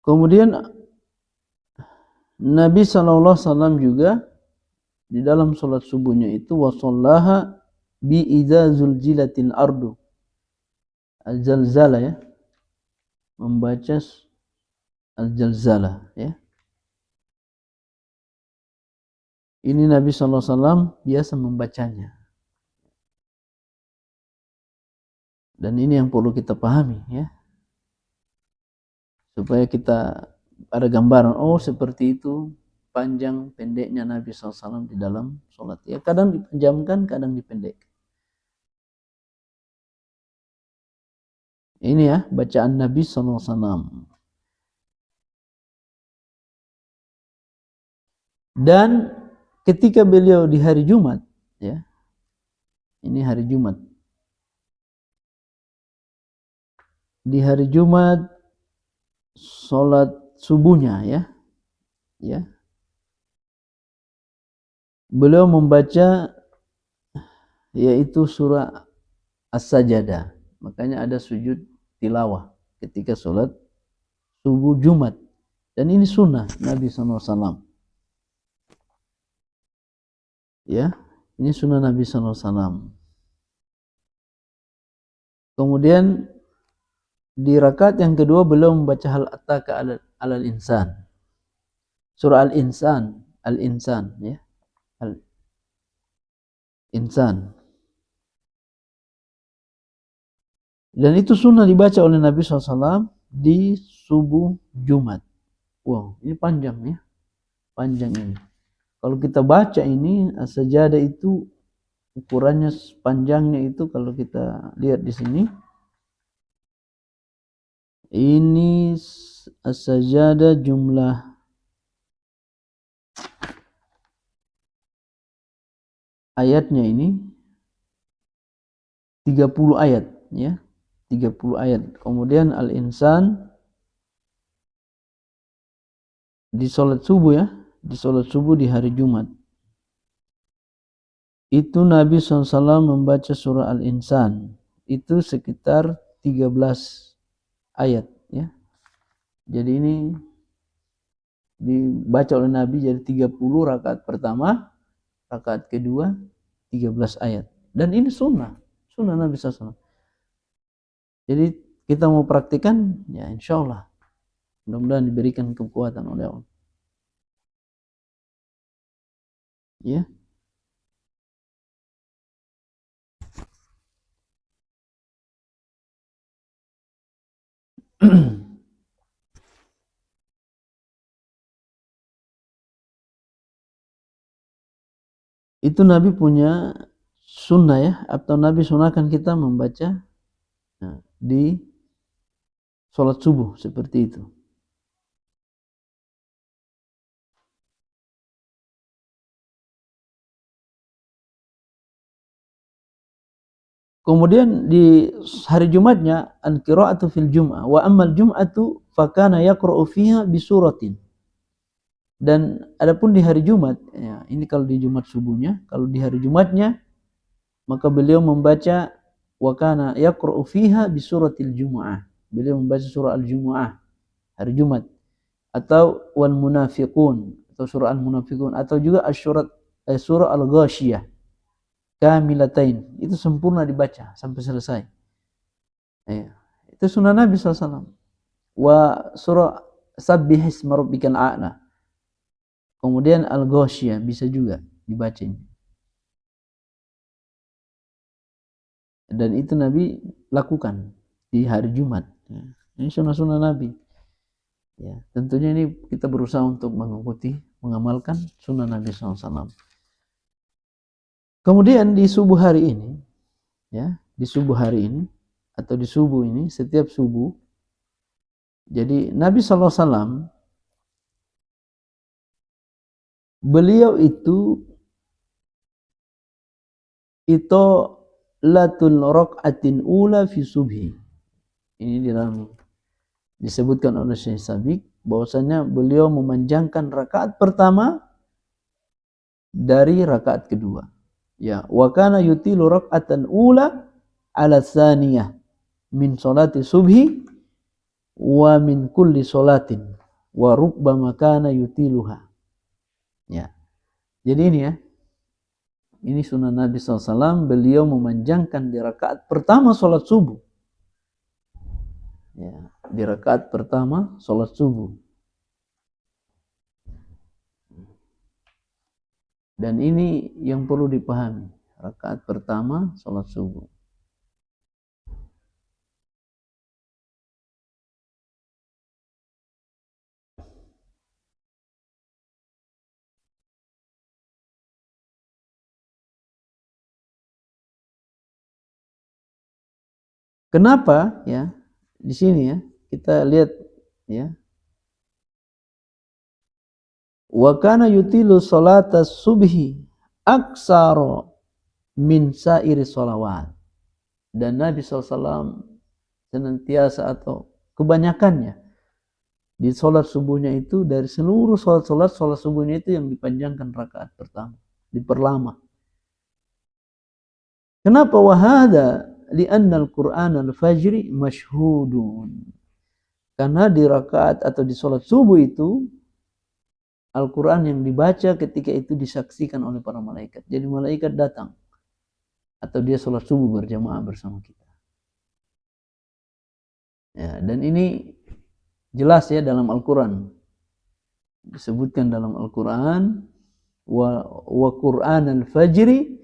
Kemudian Nabi SAW juga di dalam sholat subuhnya itu wasallaha bi idza zulzilatil ardu, al-zalzala, ya, membaca al-zalzala, ya. Ini Nabi SAW biasa membacanya. Dan ini yang perlu kita pahami, ya, supaya kita ada gambaran, oh seperti itu panjang pendeknya Nabi SAW di dalam sholat, ya. Kadang dipanjangkan, kadang dipendekkan. Ini, ya, bacaan Nabi SAW. Dan ketika beliau di hari Jumat, ya, ini hari Jumat, di hari Jumat sholat subuhnya, ya, ya, beliau membaca yaitu surah As-Sajadah. Makanya ada sujud tilawah ketika sholat subuh Jumat. Dan ini sunnah Nabi SAW. Ya, ini sunnah Nabi SAW. Kemudian di rakaat yang kedua beliau membaca hal ataka alal insan. Surah Al-Insan, Al-Insan, ya. Al-Insan. Dan itu sunnah dibaca oleh Nabi SAW di subuh Jumat. Wow, ini panjang, ya. Panjang ini. Kalau kita baca ini, As-Sajadah itu ukurannya panjangnya itu kalau kita lihat di sini. Ini As-Sajadah jumlah ayatnya ini 30 ayat, ya. 30 ayat. Kemudian Al-Insan di sholat subuh, ya. Di sholat subuh di hari Jumat. Itu Nabi SAW membaca surah Al-Insan. Itu sekitar 13 ayat, ya. Jadi ini dibaca oleh Nabi jadi 30 rakaat pertama, rakaat kedua 13 ayat. Dan ini sunnah Nabi SAW. Jadi kita mau praktikan, ya insya Allah mudah-mudahan diberikan kekuatan oleh Allah, ya. Itu Nabi punya sunnah ya, atau Nabi sunahkan kita membaca di sholat subuh seperti itu. Kemudian di hari Jumatnya al-qira'atu fil jum'ah wa ammal jum'atu fakana yaqra'u fiha bi suratin. Dan adapun di hari Jumat, ya, ini kalau di Jumat subuhnya, kalau di hari Jumatnya maka beliau membaca wa kana yaqra'u fiha bi suratil jumu'ah. Beliau membaca surah al-jumu'ah hari Jumat, atau wal munafiqun, atau surah al-munafiqun, atau juga surah al-ghasyiyah kamilatain, itu sempurna dibaca sampai selesai. Ya. Itu sunnah Nabi SAW. Wa surah sabbihisma rabbikal a'la. Kemudian al-ghasyiyah bisa juga dibaca ini. Dan itu Nabi lakukan di hari Jumat. Ya. Ini sunnah-sunnah Nabi. Ya, tentunya ini kita berusaha untuk mengikuti, mengamalkan sunnah Nabi SAW. Kemudian di subuh hari ini, ya, di subuh hari ini atau di subuh ini, setiap subuh, jadi Nabi SAW beliau itu latul raq'atin ula fi subhi. Ini disebutkan oleh Syekh Sabiq bahwasanya beliau memanjangkan rakaat pertama dari rakaat kedua. Ya, wa kana yutilu raq'atan ula ala tsaniyah min salati subhi wa min kulli salatin wa rubbama kana yutiluha. Ya. Jadi ini ya. Ini sunnah Nabi SAW, beliau memanjangkan di rakaat pertama salat subuh. Ya, di rakaat pertama salat subuh. Dan ini yang perlu dipahami, rakaat pertama salat subuh. Kenapa ya? Di sini ya, kita lihat ya. Wa kana yutilu salatas subhi aksara min sairi sholawat. Dan Nabi SAW senantiasa atau kebanyakannya di sholat subuhnya itu, dari seluruh sholat subuhnya itu yang dipanjangkan rakaat pertama, diperlama. Kenapa? Wahada li'anna al-Qur'an al-fajri mashhudun. Karena di rakaat atau di sholat subuh itu Al-Quran yang dibaca ketika itu disaksikan oleh para malaikat. Jadi malaikat datang atau dia sholat subuh berjamaah bersama kita. Ya, dan ini jelas ya dalam Al-Quran. Disebutkan dalam Al-Quran, wa Qur'an al-fajri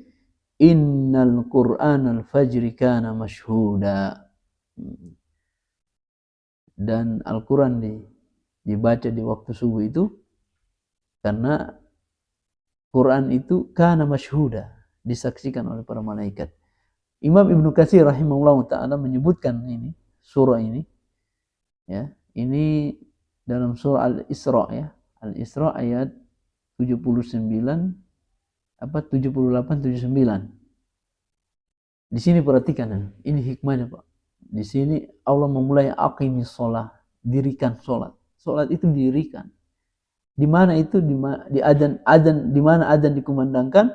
innal Qur'an al-fajri kana mashhuda. Dan Al-Quran dibaca di waktu subuh itu karena Quran itu kana masyhuda, disaksikan oleh para malaikat. Imam Ibnu Katsir rahimahullah ta'ala menyebutkan ini, surah ini, ya, ini dalam surah Al-Isra ya, Al-Isra ayat 78 79. Di sini perhatikan, ini hikmahnya Pak. Di sini Allah memulai aqimis shalah, dirikan salat. Salat itu didirikan. Di mana itu? Di adzan, di mana adzan dikumandangkan,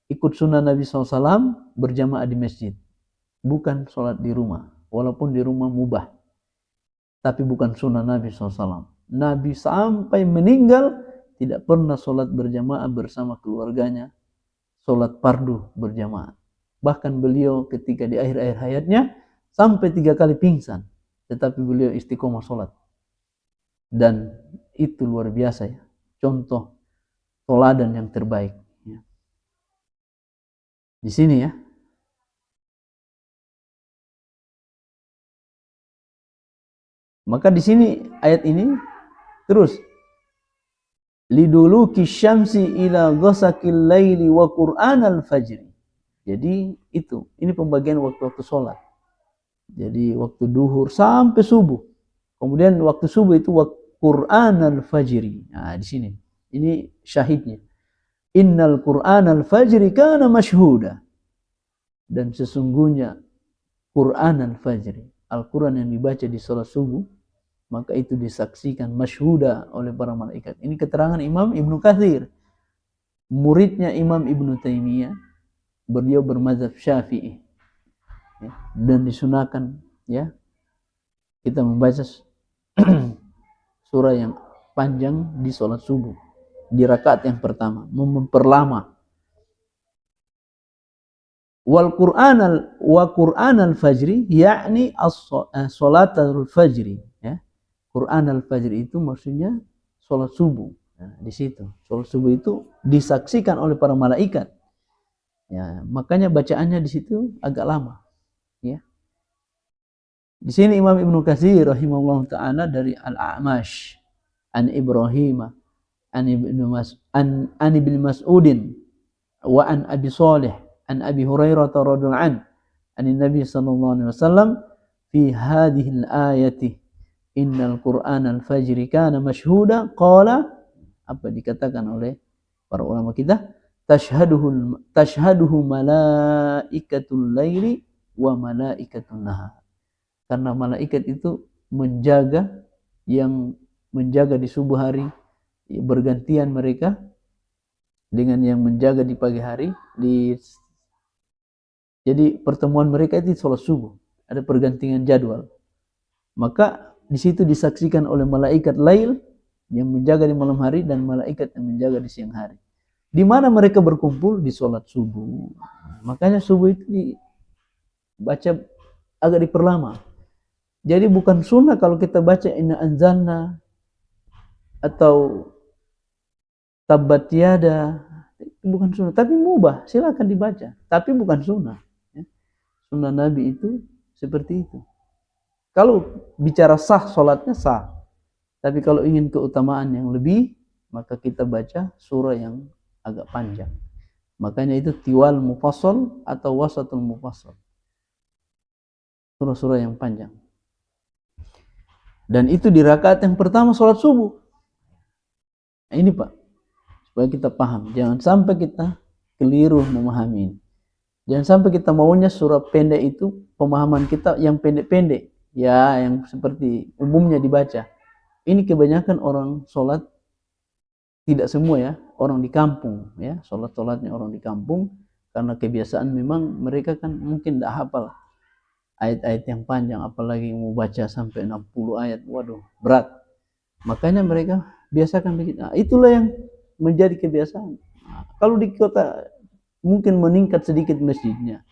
ikut sunnah Nabi SAW berjamaah di masjid, bukan sholat di rumah. Walaupun di rumah mubah, tapi bukan sunnah Nabi SAW. Nabi sampai meninggal tidak pernah sholat berjamaah bersama keluarganya, sholat fardu berjamaah. Bahkan beliau ketika di akhir-akhir hayatnya sampai 3 kali pingsan, tetapi beliau istiqomah sholat. Dan itu luar biasa ya, contoh teladan yang terbaik ya. Di sini ya, maka di sini ayat ini terus liduluki syamsi ila ghasaqil laili wa qur'anal fajri. Jadi ini pembagian waktu-waktu sholat. Jadi waktu duhur sampai subuh. Kemudian waktu subuh itu waktu Qur'an al-fajri. Nah, di sini. Ini syahidnya. Innal Qur'an al-fajri kana mashhuda. Dan sesungguhnya Qur'an al-fajri, Al-Quran yang dibaca di sholat subuh, maka itu disaksikan masyhuda oleh para malaikat. Ini keterangan Imam Ibnu Katsir, muridnya Imam Ibnu Taimiyah. Beliau bermadzhab Syafi'i, ya, dan disunahkan, ya, kita membaca surah yang panjang di sholat subuh di rakaat yang pertama, memperlama. Wal Qur'an al-fajri yakni as-salatul fajri, ya. Qur'an al-fajri itu maksudnya salat subuh. Nah, di situ salat subuh itu disaksikan oleh para malaikat. Ya, makanya bacaannya di situ agak lama, ya. Di sini Imam Ibnu Katsir rahimahullah taala dari Al-A'mash an Ibrahim an Ibnu Mas'udin wa an Abi Shalih an Abi Hurairah radhiyallahu anhu an Nabi sallallahu alaihi wasallam fi hadhihi al-ayati innal Qur'ana al-fajri kana mashhuda qala, apa dikatakan oleh para ulama kita, tashhaduhu malaikatul laili wa malaikatun nahar. Karena malaikat itu menjaga di subuh hari, bergantian mereka dengan yang menjaga di pagi hari. Jadi pertemuan mereka itu sholat subuh, ada pergantian jadwal. Maka di situ disaksikan oleh malaikat lail yang menjaga di malam hari dan malaikat yang menjaga di siang hari. Di mana mereka berkumpul? Di sholat subuh. Makanya subuh itu dibaca agak diperlama. Jadi bukan sunnah kalau kita baca inna anzalna atau tabbat yada, bukan sunnah. Tapi mubah, silakan dibaca. Tapi bukan sunnah. Sunnah Nabi itu seperti itu. Kalau bicara sah, sholatnya sah. Tapi kalau ingin keutamaan yang lebih, maka kita baca surah yang agak panjang. Makanya itu tiwal mufassal atau wasatul mufassal. Surah-surah yang panjang. Dan itu di rakaat yang pertama sholat subuh. Nah, ini Pak, supaya kita paham. Jangan sampai kita keliru memahami ini. Jangan sampai kita maunya surah pendek itu, pemahaman kita yang pendek-pendek, ya, yang seperti umumnya dibaca. Ini kebanyakan orang sholat, tidak semua ya, orang di kampung, ya, sholat-sholatnya orang di kampung, karena kebiasaan memang mereka kan mungkin tidak hafal ayat-ayat yang panjang, apalagi mau baca sampai 60 ayat, waduh, berat. Makanya mereka biasakan begitu. Nah, itulah yang menjadi kebiasaan. Nah, kalau di kota mungkin meningkat sedikit masjidnya,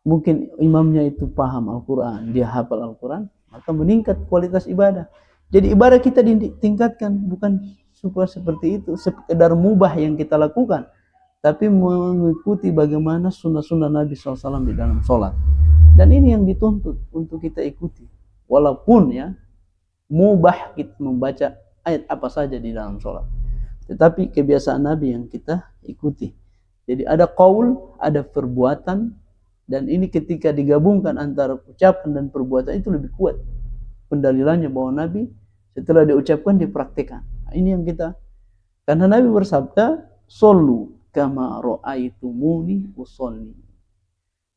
mungkin imamnya itu paham Al-Quran, dia hafal Al-Quran, maka meningkat kualitas ibadah. Jadi ibadah kita ditingkatkan, bukan supaya seperti itu, sekedar mubah yang kita lakukan, tapi mengikuti bagaimana sunnah-sunnah Nabi SAW di dalam sholat. Dan ini yang dituntut untuk kita ikuti. Walaupun ya, mubah kita membaca ayat apa saja di dalam sholat, tetapi kebiasaan Nabi yang kita ikuti. Jadi ada qaul, ada perbuatan, dan ini ketika digabungkan antara ucapan dan perbuatan itu lebih kuat pendalilannya bahwa Nabi setelah diucapkan dipraktikkan. Nah, ini yang kita, karena Nabi bersabda, "Shollu kama ra'aitumuni usolli."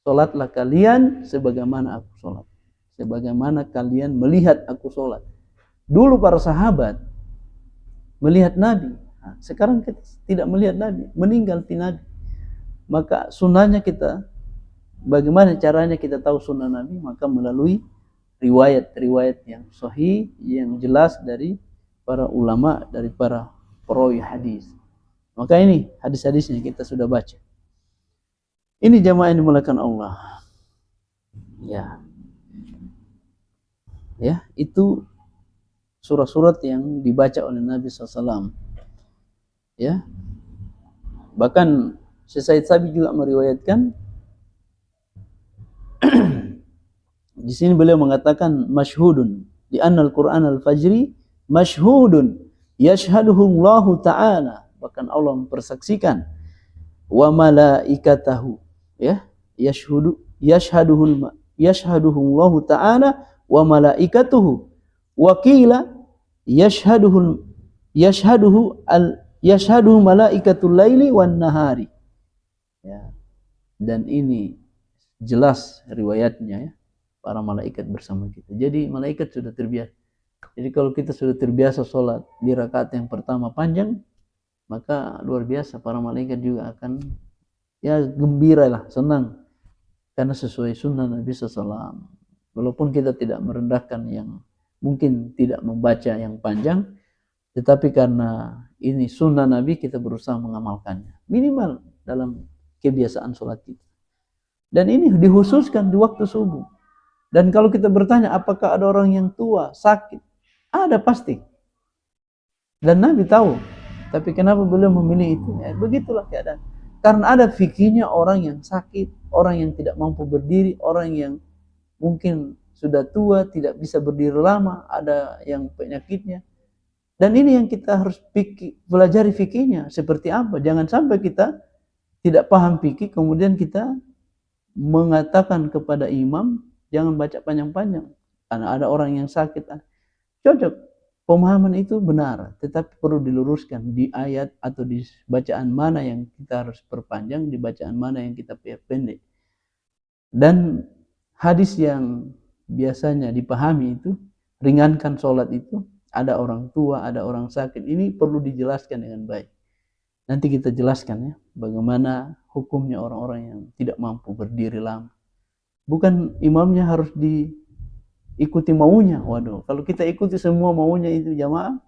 Salatlah kalian sebagaimana aku salat, sebagaimana kalian melihat aku salat. Dulu para sahabat melihat Nabi, nah, sekarang kita tidak melihat Nabi, meninggal di Nabi. Maka sunnahnya kita, bagaimana caranya kita tahu sunnah Nabi? Maka melalui riwayat-riwayat yang sahih, yang jelas dari para ulama, dari para perawi hadis. Maka ini hadis-hadisnya kita sudah baca. Ini jamaah yang dimuliakan Allah. Ya, itu surat-surat yang dibaca oleh Nabi SAW. Ya, bahkan Syekh Sabi juga meriwayatkan. Di sini beliau mengatakan masyhudun di annal Qur'an al-fajri masyhudun yashhaduhu Allah Ta'ala, bahkan Allah mempersaksikan, wa malaikatahu, ya, yashhaduhullahu ta'ala wa malaikatuhu wa qila yashhaduhu malaikatul laili wan nahari. Ya. Dan ini jelas riwayatnya, ya, para malaikat bersama kita. Jadi malaikat sudah terbiasa. Jadi kalau kita sudah terbiasa sholat di rakaat yang pertama panjang, maka luar biasa para malaikat juga akan ya gembira lah, senang, karena sesuai sunnah Nabi SAW. Walaupun kita tidak merendahkan yang mungkin tidak membaca yang panjang, tetapi karena ini sunnah Nabi, kita berusaha mengamalkannya minimal dalam kebiasaan sholat kita. Dan ini dikhususkan di waktu subuh. Dan kalau kita bertanya apakah ada orang yang tua, sakit, ada pasti. Dan Nabi tahu. Tapi kenapa beliau memilih itu? Ya, begitulah keadaan. Karena ada fikirnya orang yang sakit, orang yang tidak mampu berdiri, orang yang mungkin sudah tua, tidak bisa berdiri lama, ada yang penyakitnya. Dan ini yang kita harus pelajari fikirnya seperti apa. Jangan sampai kita tidak paham fikih, kemudian kita mengatakan kepada imam, jangan baca panjang-panjang, karena ada orang yang sakit. Cocok, pemahaman itu benar, tetapi perlu diluruskan di ayat atau di bacaan mana yang kita harus perpanjang, di bacaan mana yang kita pendek. Dan hadis yang biasanya dipahami itu, ringankan sholat itu, ada orang tua, ada orang sakit, ini perlu dijelaskan dengan baik. Nanti kita jelaskan, ya, bagaimana hukumnya orang-orang yang tidak mampu berdiri lama. Bukan imamnya harus diikuti maunya. Waduh, kalau kita ikuti semua maunya itu jamaah,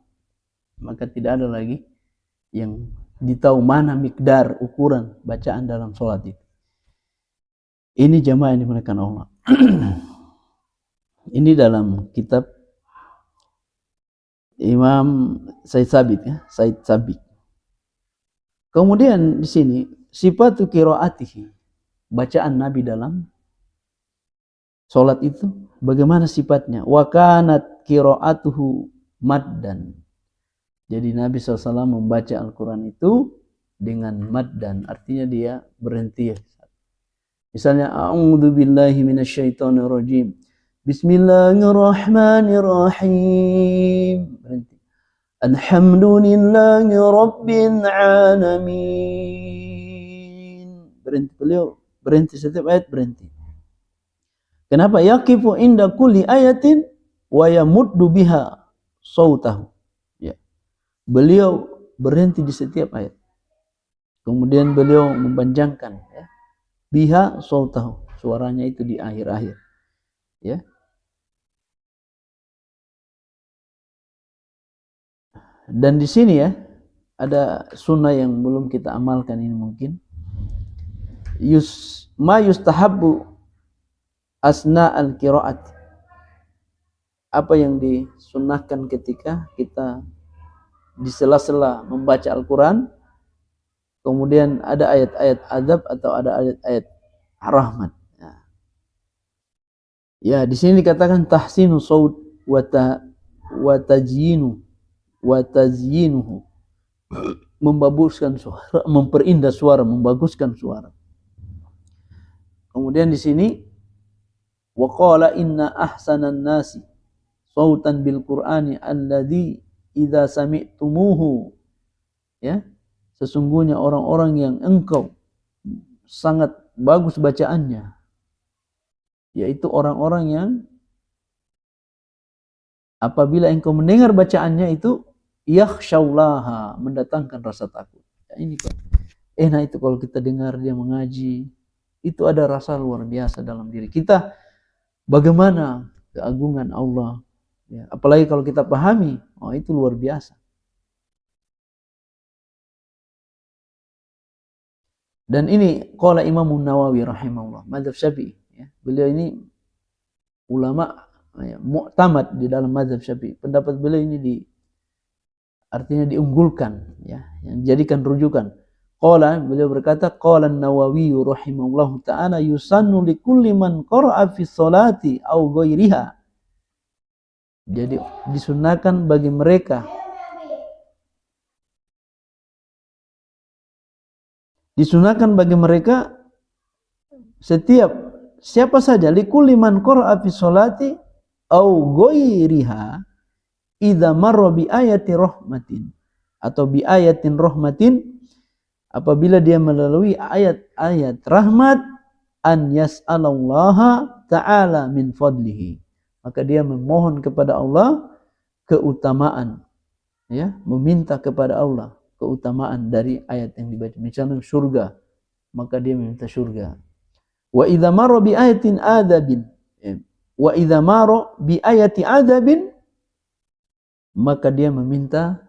maka tidak ada lagi yang ditahu mana mikdar ukuran bacaan dalam sholat itu. Ini jamaah yang dimuliakan Allah. Ini dalam kitab Imam Said Sabit, ya, Said Sabit. Kemudian di sini sifatu qiraatihi, bacaan Nabi dalam salat itu bagaimana sifatnya? Wa kanat qiraatuhu maddan. Jadi Nabi SAW membaca Al-Quran itu dengan maddan, artinya dia berhenti. Misalnya a'udzu billahi minasyaitonir rajim. Bismillahirrahmanirrahim. Berhenti. Alhamdulillahi rabbil alamin. Berhenti, beliau berhenti setiap ayat, berhenti. Kenapa? Yaqifu inda kulli ayatin wa yamuddu biha sautahu. Ya. Beliau berhenti di setiap ayat. Kemudian beliau mempanjangkan, ya, biha sautahu, suaranya itu di akhir-akhir. Ya. Dan di sini, ya, ada sunnah yang belum kita amalkan ini mungkin. Ma yustahabbu asna al-qiraat. Apa yang disunnahkan ketika kita di sela-sela membaca Al-Quran, kemudian ada ayat-ayat azab atau ada ayat-ayat rahmat. Ya, di sini dikatakan tahsinu saut wa tazyinuhu, membaguskan suara, memperindah suara, membaguskan suara. Kemudian di sini wa qala inna ahsanan nasi sautan bil qur'ani alladzi idza sami'tumuhu, ya, sesungguhnya orang-orang yang engkau sangat bagus bacaannya, yaitu orang-orang yang apabila engkau mendengar bacaannya itu yakhsyallaha, mendatangkan rasa takut. Ya, ini kok enak itu kalau kita dengar dia mengaji, itu ada rasa luar biasa dalam diri kita, bagaimana keagungan Allah, ya, apalagi kalau kita pahami, oh itu luar biasa. Dan ini qala Imam Nawawi rahimahullah, mazhab Syafi'i, ya. Beliau ini ulama, ya, mu'tamad di dalam mazhab Syafi'i. Pendapat beliau ini artinya diunggulkan, ya, yang dijadikan rujukan. Qala, beliau berkata, qala Nawawi rahimahullah ta'ala yusannu likulli man qara'a fi sholati aw ghairiha. Jadi disunahkan bagi mereka, siapa saja likulli man qara'a fi sholati au ghairiha idza marra bi ayati rahmatin atau bi ayatin rahmatin, apabila dia melalui ayat-ayat rahmat, an yas'alallaha ta'ala min fadlihi, maka dia memohon kepada Allah keutamaan, ya, meminta kepada Allah keutamaan dari ayat yang dibaca. Misalnya surga, maka dia meminta surga. Wa idza marra bi ayatin adzabin, wa idza marra bi ayati adzabin, maka dia meminta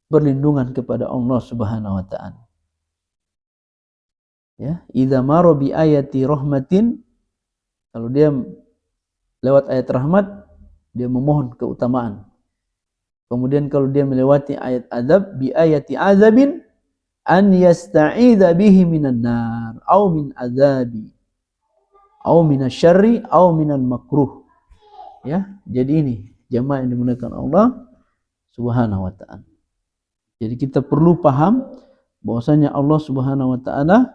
perlindungan kepada Allah Subhanahu wa taala. Ya, idza marra bi ayati rahmatin, kalau dia lewat ayat rahmat, dia memohon keutamaan. Kemudian kalau dia melewati ayat azab, bi ayati azabin, an yasta'idza bihi minan nar au min azabi au minasyarri au minal makruh. Ya, jadi ini jamaah yang dimuliakan Allah Subhanahu wa taala. Jadi kita perlu paham bahwasanya Allah Subhanahu wa taala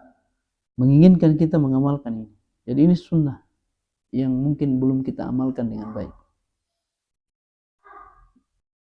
menginginkan kita mengamalkan ini. Jadi ini sunnah yang mungkin belum kita amalkan dengan baik.